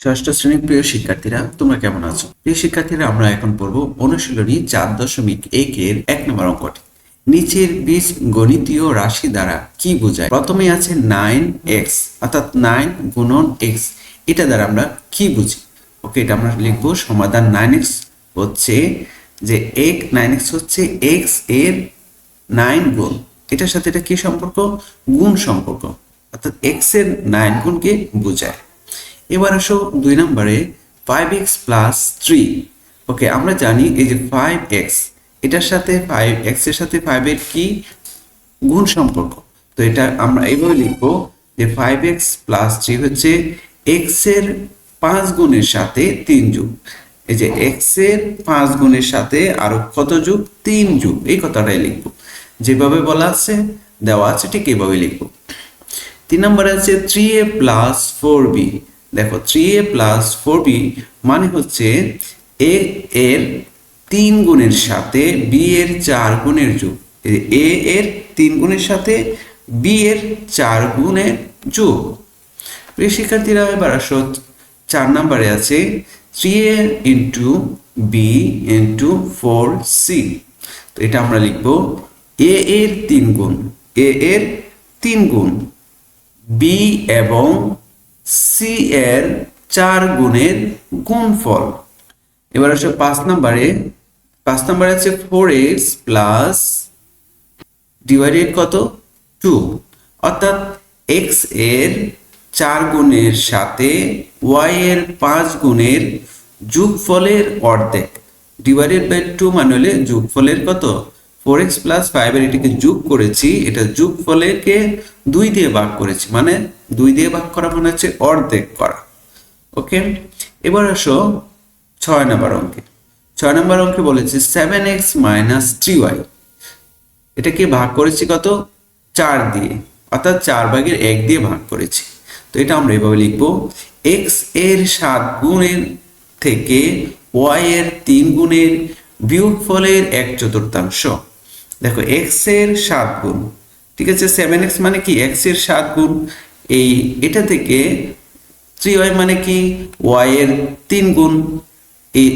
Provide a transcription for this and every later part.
ষষ্ঠ শ্রেণীর প্রিয় শিক্ষার্থীরা, তোমরা কেমন আছো? প্রিয় শিক্ষার্থীরা, আমরা এখন পড়ব অনুশীলনী 4.1 এর 1 নম্বর অঙ্কটি। নিচের বীজ গণিতীয় রাশি দ্বারা কি বোঝায়? প্রথমে আছে 9x, অর্থাৎ 9 গুণন x। এটা দ্বারা আমরা কি বুঝি? ওকে, এটা আমরা লিখব সমাধান 9x হচ্ছে যে 9x হচ্ছে x এর 9 গুণ। এটার সাথে এটা কি সম্পর্ক? গুণ সম্পর্ক, অর্থাৎ x এর 9 গুণকে বোঝায়। এবার আসো 2 নম্বরে 5x প্লাস 3। ওকে, আমরা জানি এই যে 5x, এটার সাথে 5x এর সাথে 5 এর কি গুণ সম্পর্ক। তো এটা আমরা এইভাবে লিখবো যে 5x প্লাস 3 হচ্ছে x এর 5 গুণের সাথে 3 যোগ। এই যে x এর 5 গুণের সাথে আরো কত যোগ? 3 যোগ। এই কথাটাই লিখবো, যেভাবে বলা আছে দেওয়া আছে ঠিক এইভাবে লিখবো। 3 নম্বরে আছে 3a প্লাস 4b। দেখো 3a প্লাস 4b মানে হচ্ছে a এর 3 গুণের সাথে b এর 4 গুণের যোগ। a এর 3 গুণের সাথে b এর 4 গুণের যোগ। প্রিয় শিক্ষার্থীরা, এবার আসো 4 নম্বরে আছে 3a into b into 4c। তো এটা আমরা লিখবো a এর 3 গুণ, a এর 3 গুণ, b এবং c এর 4 গুণের গুণফল। এবার আসে 5 নম্বরে আছে 4x প্লাস ডিভাইডেড কত? 2, অর্থাৎ x এর 4 গুণের সাথে y এর 5 গুণের যোগফলের অর্ধেক। ডিভাইডেড বাই 2 মানে হলে যোগফলের কত? 4x প্লাস 5 এর এটাকে যোগ করেছি, এটা যোগফলেরকে 2 দিয়ে ভাগ করেছি, মানে 2 দিয়ে ভাগ করা মানে হচ্ছে অর্ধেক করা। ওকে, এবার আসো 6 নম্বর অঙ্কে। 6 নম্বর অঙ্কে বলেছে 7x মাইনাস 3y। এটাকে ভাগ করেছি কত? 4 দিয়ে, অর্থাৎ 4 ভাগের 1 দিয়ে ভাগ করেছি। তো এটা আমরা এভাবে লিখবো x এর 7 গুণের থেকে y এর 3 গুণের বিয়োগফলের 1/4। দেখো x এর 7 গুণ, ঠিক আছে, 7x মানে কি? x এর 7 গুণ। এটা থেকে 3y মানে কি? y এর 3 গুণ।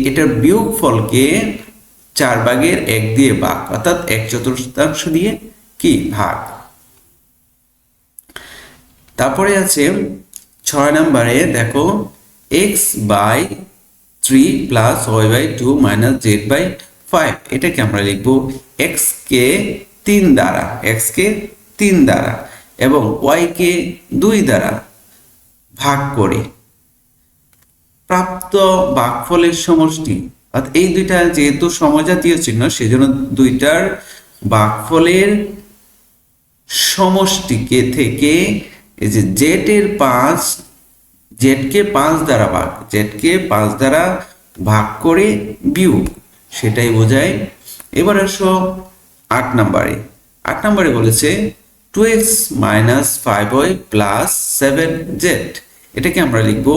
এটার বিয়োগফলকে 4 ভাগের 1 দিয়ে ভাগ, অর্থাৎ 1/4 দিয়ে কি ভাগ। তারপরে আছে 6 নম্বরে দেখো x by 3 plus y by 2 minus z by 5। এটাকে আমরা লিখবো x কে 3 দ্বারা এবং y কে 2 দ্বারা ভাগ করে প্রাপ্ত ভাগফলের সমষ্টি। অর্থাৎ এই দুইটা যেহেতু সমজাতীয় চিহ্ন, সেজন্য দুইটার ভাগফলের সমষ্টিকে থেকে এই যে z কে 5 দ্বারা ভাগ করে বিয়োগ, সেটাই বোঝায়। এবার আসো 8 নম্বরে বলেছে 2x minus 5y plus 7z। এটাকে আমরা লিখবো,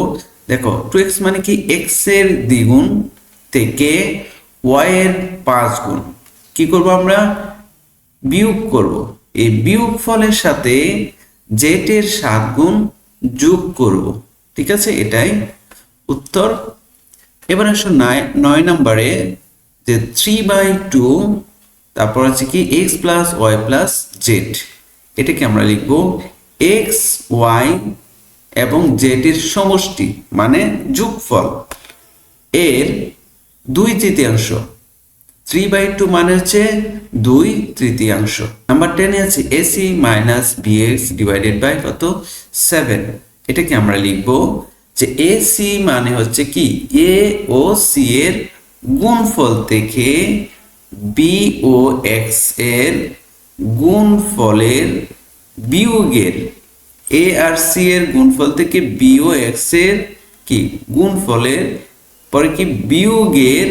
দেখো 2x মানে কি? x এর দ্বিগুণ থেকে y এর 5 গুণ। কি করব আমরা? বিয়োগ করব। এই বিয়োগ ফলের সাথে z এর 7 গুণ যোগ করব, ঠিক আছে, এটাই উত্তর। এবার আসো 9 নম্বরে যে 3/2, তারপর আছে কি x plus y plus z। এটাকে আমরা লিখব x y এবং z এর সমষ্টি মানে যোগফল এর 2/3। 3/2 মানে হচ্ছে 2/3। নাম্বার 10 এ আছে ac minus bx divided by কত? 7। এটাকে আমরা লিখব যে ac মানে হচ্ছে কি? a ও c এর গুণফল থেকে b ও x এর গুণফলের বিয়োগের, a আর c এর গুণফল থেকে b ও x এর কি গুণফলের পরে কি বিয়োগের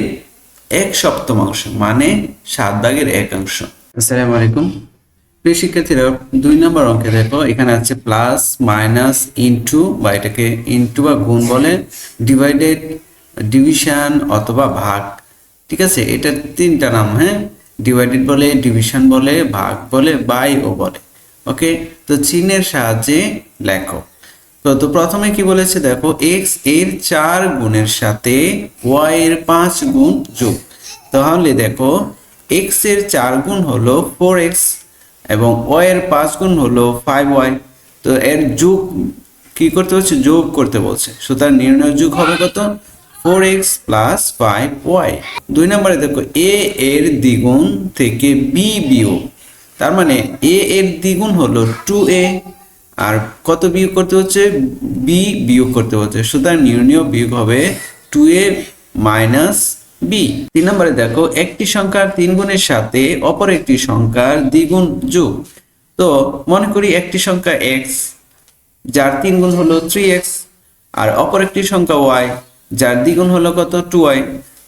1/7 মানে 7 ভাগের 1। আসসালামু আলাইকুম প্রিয় শিক্ষার্থীরা, 2 নম্বর অঙ্কে দেখো এখানে আছে প্লাস মাইনাস ইনটু, বা এটাকে ইনটু বা গুণ বলে, ডিভাইডেড ডিভিশন অথবা ভাগ, ঠিক আছে। এটা 3টা নাম, হ্যাঁ, ডিভাইডেড বলে, ডিভিশন বলে, ভাগ বলে, বাই ও বলে। ওকে, তো চিহ্নের সাহায্যে লেখো। তো প্রথমে কি বলেছে দেখো, এক্স এর 4 গুণের সাথে ওয়াই এর 5 গুণ যোগ। তাহলে দেখো এক্স এর 4 গুণ হলো 4x এবং ওয়াই এর 5 গুণ হলো 5y। তো এর যোগ কি করতে বলছে, যোগ করতে বলছে। সুতরাং নির্ণয় যোগ হবে কত, 4x প্লাস 5y। 2 নম্বরে দেখো এ এর দ্বিগুণ থেকে বি বিয়োগ, তার মানে এ এর দ্বিগুণ হলো 2a আর কত বিয়োগ করতে হচ্ছে, বি বিয়োগ করতে হচ্ছে। সুতরাং নির্ণয় বিয়োগ হবে 2a মাইনাস বি। 3 নম্বরে দেখো একটি সংখ্যার 3 গুণের সাথে অপর একটি সংখ্যার দ্বিগুণ যোগ। তো মনে করি একটি সংখ্যা x যার 3 গুণ হলো 3x আর অপর একটি সংখ্যা y যার দ্বিগুণ হলো কত, 2y।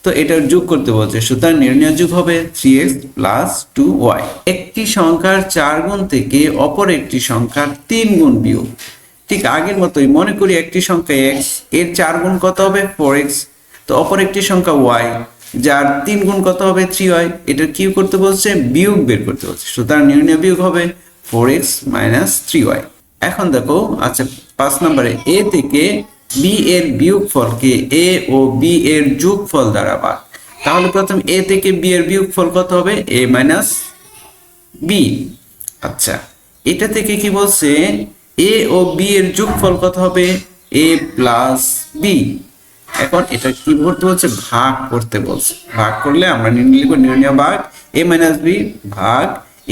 তো এটার যোগ করতে বলছে। সুতরাং নির্ণয় যোগ হবে 3x প্লাস 2y। একটি সংখ্যার 4 গুণ থেকে অপর একটি সংখ্যার 3 গুণ বিয়োগ। ঠিক আগের মতোই মনে করি একটি সংখ্যা x এর 4 গুণ কত হবে, 4x। তো অপর একটি সংখ্যা y যার 3 গুণ কত হবে, 3y। এটা কি করতে বলছে, বিয়োগ বের করতে বলছে। সুতরাং নির্ণয় বিয়োগ হবে 4x মাইনাস 3y। এখন দেখো আচ্ছা 5 নম্বরে এ থেকে বি এর বিয়োগফলকে এ ও বি এর যোগফল দ্বারা ভাগ। তাহলে প্রথম এ থেকে বি এর বিয়োগফল কত হবে, এ মাইনাস বি। আচ্ছা এটা থেকে কি বলছে, এ ও বি এর যোগফল কত হবে, এ প্লাস বি। এখন এটা কি করতে বলছে, ভাগ করতে বলছে। ভাগ করলে আমরা নির্ণয় লিখব নির্ণয় ভাগ এ মাইনাস বি ভাগ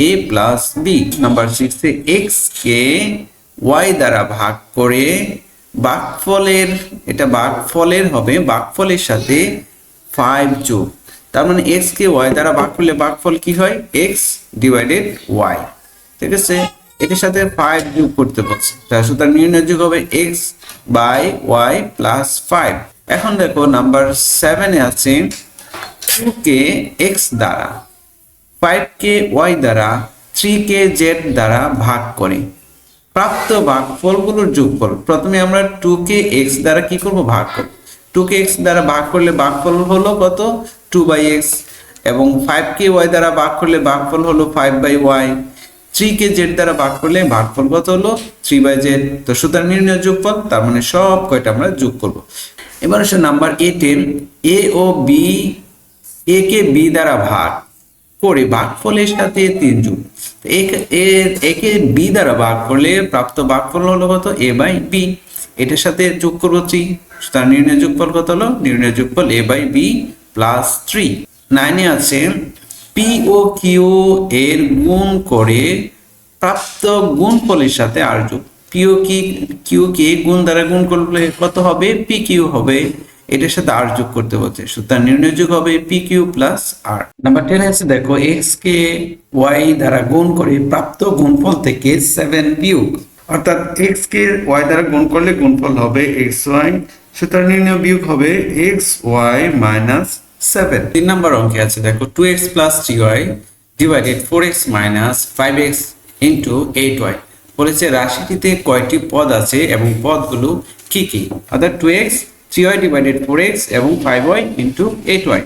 এ প্লাস বি। নাম্বার 6 এ এক্স কে ওয়াই দ্বারা ভাগ করে ভাগফলের, এটা ভাগফলের হবে, ভাগফলের সাথে 5 যোগ। তার মানে এক্স কে ওয়াই দ্বারা ভাগ করলে ভাগফল কি হয়, এক্স ডিভাইডেড ওয়াই। ঠিক আছে, এটার সাথে 5 যোগ করতে বলছে। সুতরাং নির্ণয় যোগ হবে এক্স বাই ওয়াই প্লাস 5। এখন দেখো নাম্বার 7 এ আছে 2 কে এক্স দ্বারা 5 কে ওয়াই দ্বারা 3 কে জেড দ্বারা ভাগ করে প্রাপ্ত ভাগফলগুলোর যোগফল। প্রথমে আমরা 2 কে x দ্বারা কি করব, ভাগ করব। 2 কে x দ্বারা ভাগ করলে ভাগফল হলো কত, 2/x এবং 5 কে y দ্বারা ভাগ করলে ভাগফল হলো 5/y। 3 কে z দ্বারা ভাগ করলে ভাগফল কত হলো, 3/z। তো সুতরাং নির্ণয় যোগফল, তার মানে সব কয়টা আমরা যোগ করব। এবার আসলে নাম্বার 8 এ ও বি, এ কে বি দ্বারা ভাগ করে ভাগফলের সাথে 3 যোগ। একে বি দ্বারা ভাগ করলে প্রাপ্ত ভাগফল হলো কত, এ বাই বি। এটার সাথে যোগ করবো 3। তার নির্ণয় যোগফল কত হলো, নির্ণয় যোগফল এ বাই বি প্লাস 3। 9 এ আছে পি ও কিউ এর গুণ করে প্রাপ্ত গুণফলের সাথে আর যোগ। পি ও কিউ কে গুণ দ্বারা গুণ করলে কত হবে, পি কিউ হবে। এটার সাথে আর যোগ করতে হচ্ছে। সুতরাং নির্ণয় যোগ হবে পি কিউ প্লাস আর। নাম্বার 10 আছে দেখো এক্স কে ওয়াই দ্বারা গুণ করে প্রাপ্ত গুণফল থেকে 7 বিয়োগ। অর্থাৎ এক্স কে ওয়াই দ্বারা গুণ করলে গুণফল হবে এক্স ওয়াই। সুতরাং নির্ণয় বিয়োগ হবে এক্স ওয়াই মাইনাস 7। 3 নম্বর অঙ্কে আছে দেখো 2x plus 3y divided 4x minus 5x into 8y। বলেছে রাশিটিতে কয়টি পদ আছে এবং পদগুলো কি কি। অর্থাৎ 2x 3y ডিভাইডেড 4x এবং 5y ইন্টু 8y।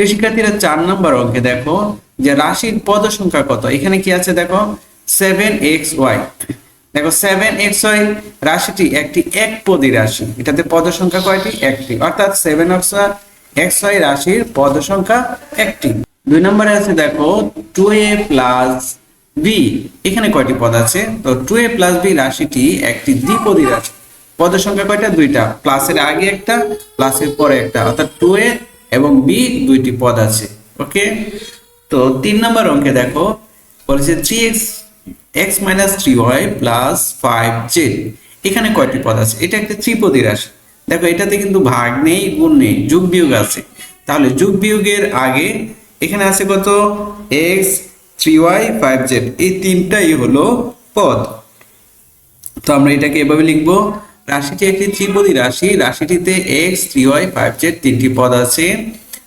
শিক্ষার্থীরা 4 নম্বর অঙ্কে দেখো যে রাশির পদ সংখ্যা কত। এখানে কি আছে দেখো 7xy। দেখো 7xy রাশিটি একটি একপদী রাশি। এটাতে পদ সংখ্যা কয়টি, একটি। অর্থাৎ 7xy রাশির পদ সংখ্যা একটি। 2 নম্বরে আছে দেখো 2a প্লাস b। এখানে কয়টি পদ আছে, তো 2a প্লাস b রাশিটি একটি দ্বিপদী রাশি। পদ সংখ্যা কয়টা, দুইটা। প্লাসের আগে একটা, প্লাসের পরে একটা। অর্থাৎ 2a এবং b দুইটি পদ আছে। ওকে, তো 3 নম্বর অঙ্কে দেখো বলেছে 3x x minus 3y plus 5z। এখানে কয়টি পদ আছে, এটা একটা ত্রিপদী রাশি। দেখো এটাতে কিন্তু ভাগ নেই, গুণ নেই, যোগ বিয়োগ আছে। তাহলে যোগ বিয়োগের আগে এখানে আছে কত, x 3y 5z। এই তিনটাই হলো পদ। তো আমরা এটাকে এভাবে লিখবো, রাশিটি একটি ত্রিপদী রাশি। রাশিটিতে x 3y 5z তিনটি পদ আছে।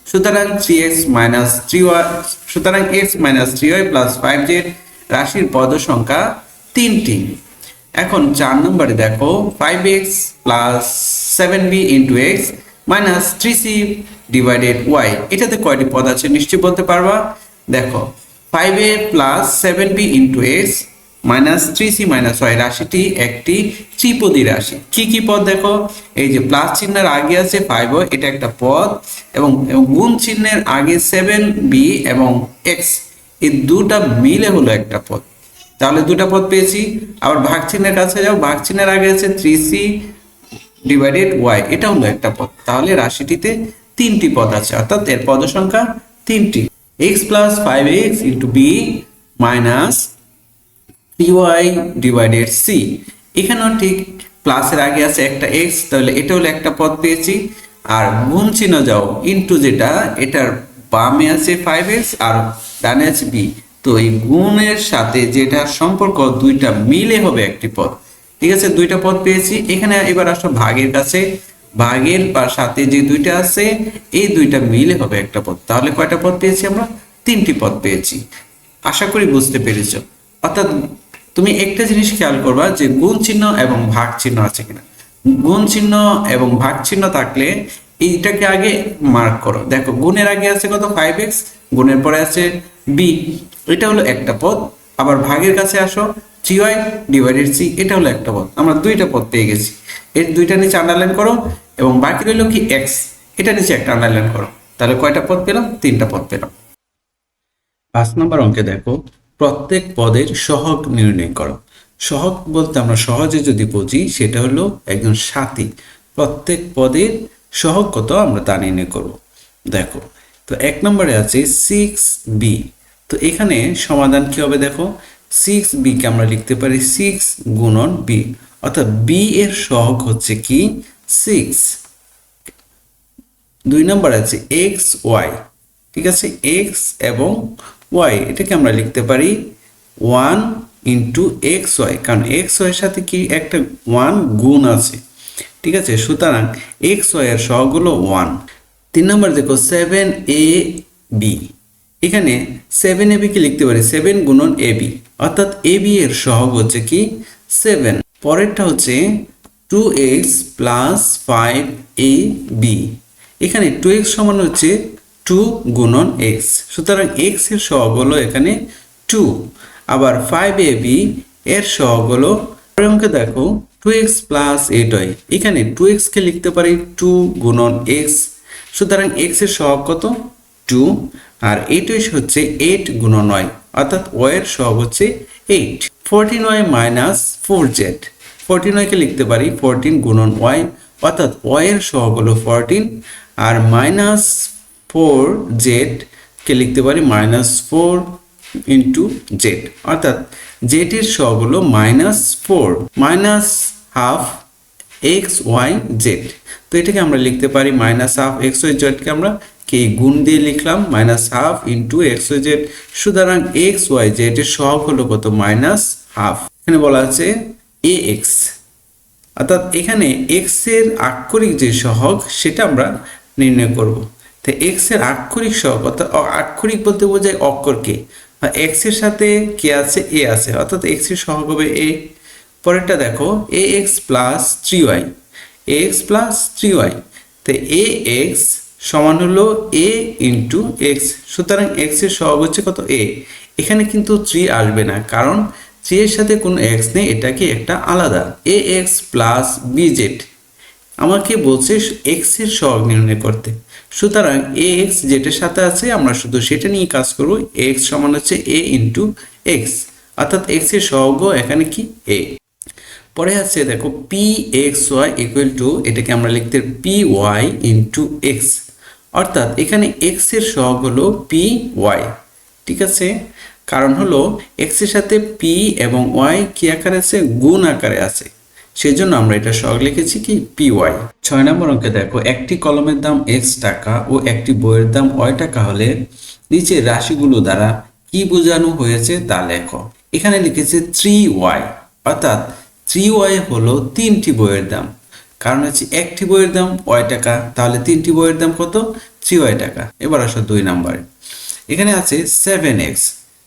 সুতরাং 3x মাইনাস 3y, সুতরাং x minus 3y plus 5z রাশির পদ সংখ্যা 3টি। এখন 4 নম্বরে দেখো 5x plus 7b into x minus 3c divided y। এটাতে কয়টি পদ আছে নিশ্চয়ই বলতে পারবা। দেখো 5a plus 7b into x minus 3c minus y রাশিটি একটি ত্রিপদী রাশি। কি কি পদ দেখো, এই যে প্লাস চিহ্নের আগে আছে 5y, এটা একটা পদ, এবং গুণ চিহ্নের আগে 7b এবং x, এই দুটা মিলে হলো একটা পদ। তাহলে দুটা পদ পেয়েছি। আবার ভাগ চিহ্নের কাছে যাও, ভাগ চিহ্নের আগে আছে 3c ডিভাইডেড y, এটা হলো একটা পদ। তাহলে রাশিটিতে তিনটি পদ আছে, অর্থাৎ এর পদ সংখ্যা তিনটি। x plus 5x into b minus 3y divided c, এখানেও ঠিক প্লাসের আগে আছে একটা x, তাহলে এটা হলো একটা পদ পেয়েছি। আর গুণ চিহ্ন যাও, ইন্টু যেটা, এটার বামে আছে 5x আর ডানে আছে b, তো এই গুণের সাথে যেটা সম্পর্ক দুইটা মিলে হবে একটি পদ। ঠিক আছে, দুইটা পদ পেয়েছি। এখানে এবার আসো ভাগের কাছে, ভাগের সাথে যে দুইটা আছে এই দুইটা মিলে হবে একটা পদ। তাহলে কয়টা পদ পেয়েছি আমরা? তিনটি পদ পেয়েছি। আশা করি বুঝতে পেরেছো। অর্থাৎ তুমি একটা জিনিস খেয়াল করবা যে গুণ চিহ্ন এবং ভাগ চিহ্ন আছে কিনা। গুণ চিহ্ন এবং ভাগ চিহ্ন থাকলে এইটাকে আগে মার্ক করো। দেখো গুণের আগে আছে কত? 5x, গুণের পরে আছে b, এটা হলো একটা পদ। আবার ভাগের কাছে আসো, 3y ডিভাইডেড c, এটা হলো একটা পদ। আমরা দুইটা পদ পেয়ে গেছি। এর দুইটা নিচে আন্ডারলাইন করো, এবং বাকি রইল কি x, এটা নিচে একটা আন্ডারলাইন করো। তাহলে কয়টা পদ পেলাম? তিনটা পদ পেলাম। 5 নম্বর অঙ্কে দেখো, প্রত্যেক পদের সহগ নির্ণয় করো। সহগ বলতে আমরা সহজে যদি বুঝি সেটা হলো একজন সাথী। প্রত্যেক পদের সহগ কত আমরা তা নির্ণয় করব। দেখো, তো 1 নম্বরে আছে 6b, তো এখানে সমাধান কি হবে? দেখো 6b কে আমরা লিখতে পারি 6 গুণন b, অর্থাৎ b এর সহগ হচ্ছে কি 6। 2 নম্বর আছে xy, ঠিক আছে, x এবং y, এটাকে আমরা লিখতে পারি 1 ইন্টু xy, কারণ xy এর সাথে কি একটা 1 গুণ আছে। ঠিক আছে, সুতরাং xy এর সহগ হলো 1। 3 নম্বর দেখো 7ab, এখানে 7ab কে লিখতে পারি 7 গুণন ab, অর্থাৎ ab এর সহগ হচ্ছে কি 7। পরেরটা হচ্ছে 2x প্লাস 5ab, এখানে 2x সমান হচ্ছে 2 গুণন x, সুতরাং x এর সহগ হলো এখানে 2। আবার 5ab এর সহগ হলো, পরের অঙ্কে দেখো 2x প্লাস 8y, এখানে 2x কে লিখতে পারি 2 গুণন x, সুতরাং x এর সহগ কত? 2। আর 8y হচ্ছে 8 গুণন y, অর্থাৎ y এর সহগ হচ্ছে 8। 14y মাইনাস 4z, 14y কে লিখতে পারি 14 গুণন y, অর্থাৎ y এর সহগ হলো 14। আর মাইনাস 4z কে লিখতে পারি মাইনাস 4 ইন্টু z, অর্থাৎ z এর সহগ হলো minus 4, minus half x y z. তো এটাকে আমরা লিখতে পারি minus half x y z কে আমরা কে গুণ দিয়ে লিখলাম minus half into x y z. সুতরাং এক্স ওয়াই জেড এর সহগ হলো কত? Minus half. এখানে বলা আছে এ এক্স, অর্থাৎ এখানে এক্স এর আক্ষরিক যে সহগ সেটা আমরা নির্ণয় করব। তো এক্স এর আক্ষরিক সহগ, অর্থাৎ আক্ষরিক বলতে বোঝায় অক্ষরকে, এক্স এর সাথে কে আছে? এ আছে, অর্থাৎ এক্স এর সহগ হবে এ। পরেরটা দেখো এ এক্স প্লাস 3y, এ এক্স প্লাস 3y, তো এ এক্স সমান হলো এ ইন্টু এক্স, সুতরাং এক্স এর সহগ হচ্ছে কত? এ। এখানে কিন্তু 3 আসবে না, কারণ 3 এর সাথে কোনো এক্স নেই, এটা কি একটা আলাদা। এ এক্স প্লাস বি জেড, আমাকে বলছে এক্স এর সহগ নির্ণয় করতে, সুতরাং এ এক্স যেটার সাথে আছে আমরা শুধু সেটা নিয়ে কাজ করব। এক্স সমান হচ্ছে এ ইন্টু এক্স, অর্থাৎ এক্স এর সহগ এখানে কি? এ। পরে আছে দেখো p x y equal to, এটাকে আমরা লিখতে পি ওয়াই ইন্টু এক্স, অর্থাৎ এখানে এক্স এর সহগ হলো পি ওয়াই। ঠিক আছে, কারণ হলো এক্স এর সাথে পি এবং ওয়াই কি আকারে আছে? গুণ আকারে আছে, সেই জন্য আমরা এটা সহগ লিখেছি কি? P Y. 6 নম্বর অঙ্কে দেখো একটি কলমের দাম এক্স টাকা ও একটি বইয়ের দাম ওয়াই টাকা হলে নিচের রাশিগুলো দ্বারা কি বোঝানো হয়েছে তা লেখো। এখানে লিখেছে 3y, অর্থাৎ 3y হলো 3টি বইয়ের দাম, কারণ হচ্ছে একটি বইয়ের দাম y টাকা, তাহলে 3টি বইয়ের দাম কত? 3y টাকা। এবার আসো 2 নম্বরে, এখানে আছে 7x,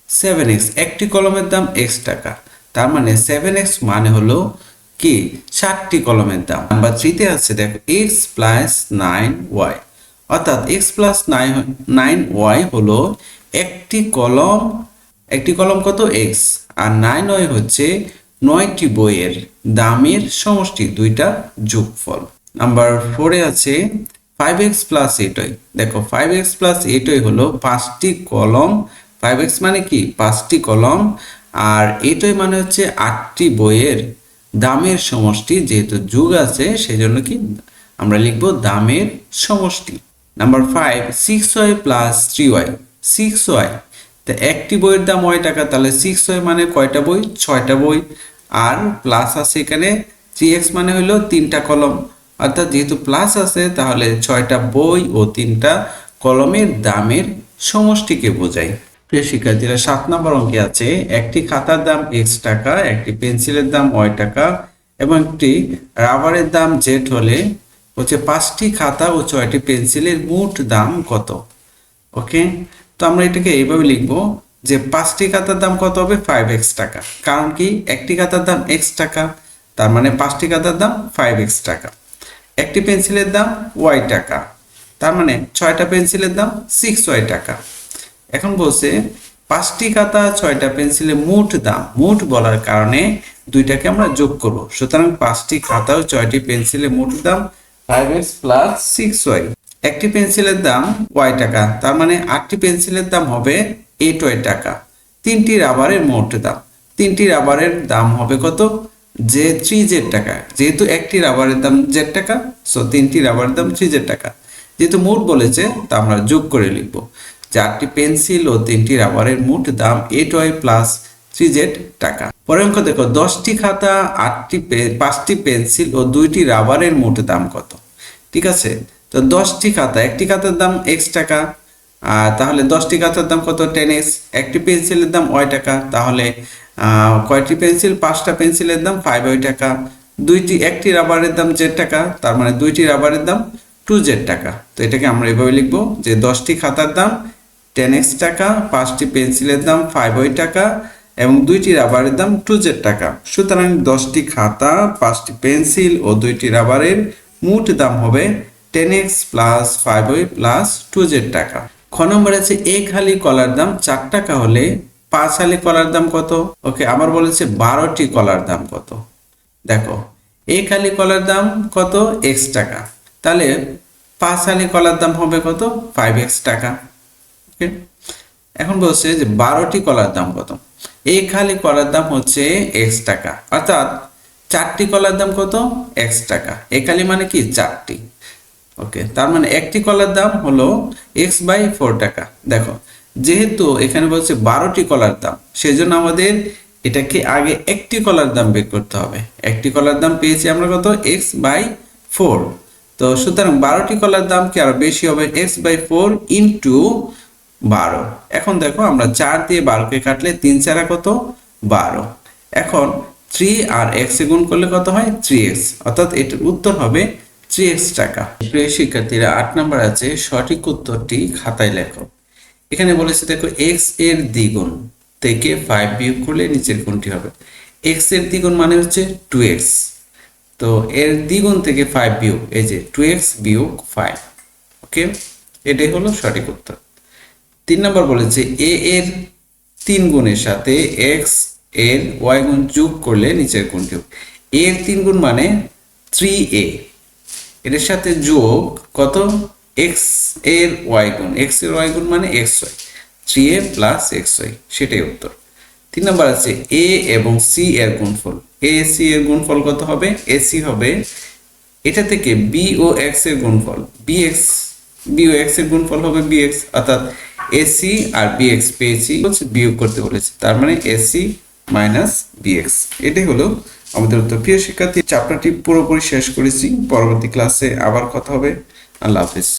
7x একটি কলমের দাম x টাকা, তার মানে 7x মানে হলো কি? 7টি কলমের দাম। নাম্বার 3 তে আছে দেখো x প্লাস 9y, অর্থাৎ x প্লাস 9y হলো একটি কলম একটি কলম কত এক্স, আর 9 হচ্ছে 9টি বইয়ের দামের সমষ্টি, দুইটা যোগফল। নাম্বার 4 আছে 5x প্লাস 8y। দেখো 5x প্লাস 8y হলো 5টি কলম, 5x মানে কি 5টি কলম, আর 8y মানে হচ্ছে 8টি বইয়ের দামের সমষ্টি। যেহেতু যোগ আছে সেজন্য কি আমরা লিখবো দামের সমষ্টি। Number 5 6y plus 3y। 6y, তো একটি বইয়ের দাম y টাকা, তাহলে 6y মানে কয়টা বই, 6টা বই, আর প্লাস আছে এখানে 3x মানে হলো 3টা কলম, অর্থাৎ যেহেতু প্লাস আছে তাহলে 6টা বই ও 3টা কলমের দামের সমষ্টিকে বোঝায়। প্রিয় শিক্ষার্থীরা 7 নম্বর অঙ্কে আছে একটি খাতার দাম x টাকা, একটি পেন্সিলের দাম y টাকা এবং একটি রাবারের দাম z হলে হচ্ছে 5টি খাতা ও 6টি পেন্সিলের মোট দাম কত। ওকে, তো আমরা এটাকে এইভাবে লিখবো যে 5টি খাতার দাম কত হবে 5x টাকা, কারণ কি একটি খাতার দাম x টাকা, তার মানে 5টি খাতার দাম 5x টাকা। একটি পেন্সিলের দাম y টাকা, তার মানে 6টা পেন্সিলের দাম 6y টাকা। এখন বলছে 5টি খাতা 6টা পেন্সিলের মোট দাম, মোট বলার কারণে দুইটাকে আমরা যোগ করব, সুতরাং 5টি খাতা ও 6টি পেন্সিলের মোট দাম 5x প্লাস 6y। একটি পেন্সিলের দাম y টাকা, তার মানে 8টি পেন্সিলের দাম হবে 8y টাকা। 3টি রাবারের মোট দাম, 3টি রাবারের দাম হবে কত, যে 3z টাকা, যেহেতু একটি রাবারের দাম z টাকা, সো 3টি রাবারের দাম 3z টাকা। যেহেতু মোট বলেছে তা আমরা যোগ করে লিখব, 4টি পেন্সিল ও 3টি রাবারের মোট দাম 8y প্লাস 3z টাকা। পরের অঙ্ক দেখো 10টি খাতা, 5টি পেন্সিল ও 2টি রাবারের মোট দাম কত। ঠিক আছে, তো 10টি খাতা, একটি খাতার দাম x টাকা, তাহলে 10টি খাতার দাম কত 10x। একটি পেন্সিলের দাম y টাকা, তাহলে কয়টি পেন্সিল, 5টা পেন্সিলের দাম 5y টাকা। একটি রাবারের দাম z টাকা, তার মানে 2টি রাবারের দাম 2z টাকা। তো এটাকে আমরা এভাবে লিখবো যে 10টি খাতার দাম 10x টাকা, 5টি পেন্সিলের দাম 5y টাকা এবং 2টি রাবারের দাম 2z টাকা। সুতরাং 10টি খাতা, 5টি পেন্সিল ও 2টি রাবারের মোট দাম হবে 10x plus 5y plus 2z টাকা। খ নম্বর আছে এক হালি কলার দাম 4 টাকা হলে 5 হালি কলার দাম কত। ওকে, আবার বলেছে 12টি কলার দাম কত। দেখো এক হালি কলার দাম কত x টাকা, তাহলে 5 হালি কলার দাম হবে কত 5x টাকা। ওকে, এখন বলছে যে 12টি কলার দাম কত। এক হালি কলার দাম হচ্ছে x টাকা, অর্থাৎ 4টি কলার দাম কত x টাকা। এক হালি মানে কি 4টি। ওকে, তার মানে একটি কলার দাম হলো x/4 টাকা। দেখো যেহেতু এখানে বলছে 12টি কলার দাম, সেজন্য আমাদের এটাকে আগে একটি কলার দাম বের করতে হবে। একটি কলার দাম পেয়েছি আমরা কত x/4, তো সুতরাং 12টি কলার দাম কি আরো বেশি হবে x/4 ইন্টু 12। এখন দেখো আমরা 4 দিয়ে 12কে কাটলে 3 4 কত 12। এখন 3 আর x এ গুণ করলে কত হয় 3x, অর্থাৎ এটার উত্তর হবে 3x টাকা। প্রিয় শিক্ষার্থীরা 8 নম্বর আছে সঠিক উত্তরটি খাতায় লেখো। এখানে বলেছে দেখো x এর দ্বিগুণ থেকে 5 বিয়োগ করলে নিচের কোনটি হবে। x এর দ্বিগুণ মানে হচ্ছে 2x, তো এর দ্বিগুণ থেকে 5 বিয়োগ, এই যে 2x বিয়োগ 5। ওকে, এটাই হলো সঠিক উত্তর। 3 নম্বর বলেছে a এর 3 গুণের সাথে x এর y গুণ যোগ করলে নিচের কোনটি হবে। a এর 3 গুণ মানে 3a, এর সাথে যোগ কত x এর y গুণ, x এর y গুণ মানে xy, 3a প্লাস xy, সেটাই উত্তর। 3 নম্বর আছে a এবং c এর গুণফল। a c এর গুণফল কত হবে, ac হবে এটা থেকে b ও x এর গুণফল, b ও x এর গুণফল হবে bx, অর্থাৎ ac আর bx পেয়েছি, বিয়োগ করতে বলেছে, তার মানে ac মাইনাস bx। এটাই হলো আমাদের উত্তর। প্রিয় শিক্ষার্থী, চ্যাপ্টারটি পুরোপুরি শেষ করেছি। পরবর্তী ক্লাসে আবার কথা হবে। আল্লাহ হাফেজ।